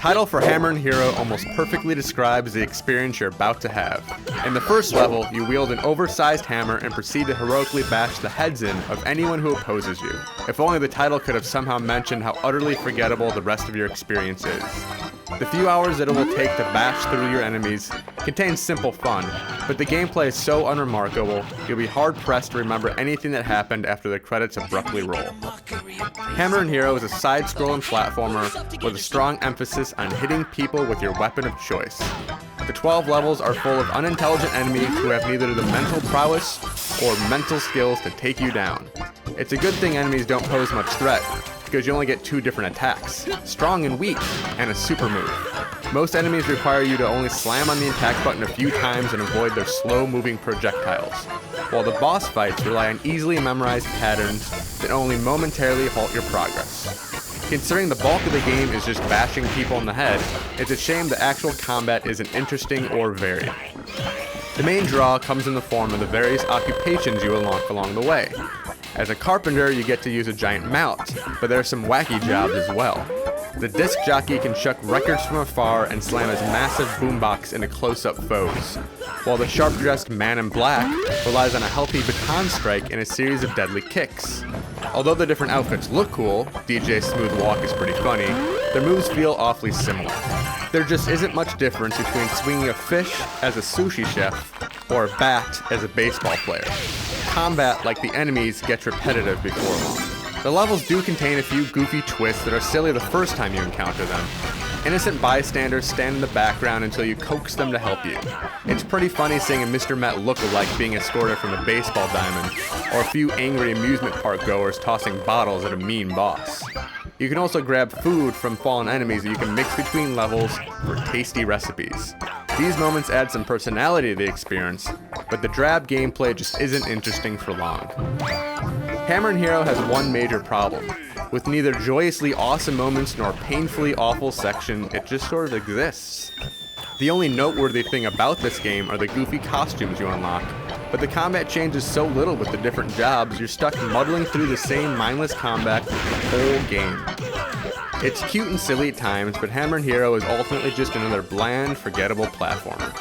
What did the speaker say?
title for Hammerin Hero almost perfectly describes the experience you're about to have. In the first level, you wield an oversized hammer and proceed to heroically bash the heads in of anyone who opposes you. If only the title could have somehow mentioned how utterly forgettable the rest of your experience is. The few hours that it will take to bash through your enemies contains simple fun, but the gameplay is so unremarkable, you'll be hard-pressed to remember anything that happened after the credits abruptly roll. Hammerin Hero is a side-scrolling platformer with a strong emphasis on hitting people with your weapon of choice. The 12 levels are full of unintelligent enemies who have neither the mental prowess or mental skills to take you down. It's a good thing enemies don't pose much threat, because you only get 2 different attacks, strong and weak, and a super move. Most enemies require you to only slam on the attack button a few times and avoid their slow-moving projectiles, while the boss fights rely on easily memorized patterns that only momentarily halt your progress. Considering the bulk of the game is just bashing people in the head, it's a shame the actual combat isn't interesting or varied. The main draw comes in the form of the various occupations you unlock along the way. As a carpenter, you get to use a giant mallet, but there are some wacky jobs as well. The disc jockey can chuck records from afar and slam his massive boombox into close-up foes, while the sharp-dressed man in black relies on a healthy baton strike and a series of deadly kicks. Although the different outfits look cool, DJ Smooth Walk is pretty funny, their moves feel awfully similar. There just isn't much difference between swinging a fish as a sushi chef or a bat as a baseball player. Combat, like the enemies, gets repetitive before long. The levels do contain a few goofy twists that are silly the first time you encounter them. Innocent bystanders stand in the background until you coax them to help you. It's pretty funny seeing a Mr. Met look-alike being escorted from a baseball diamond, or a few angry amusement park goers tossing bottles at a mean boss. You can also grab food from fallen enemies that you can mix between levels for tasty recipes. These moments add some personality to the experience, but the drab gameplay just isn't interesting for long. Hammerin Hero has one major problem. With neither joyously awesome moments nor painfully awful section, it just sort of exists. The only noteworthy thing about this game are the goofy costumes you unlock, but the combat changes so little with the different jobs, you're stuck muddling through the same mindless combat the whole game. It's cute and silly at times, but Hammerin Hero is ultimately just another bland, forgettable platformer.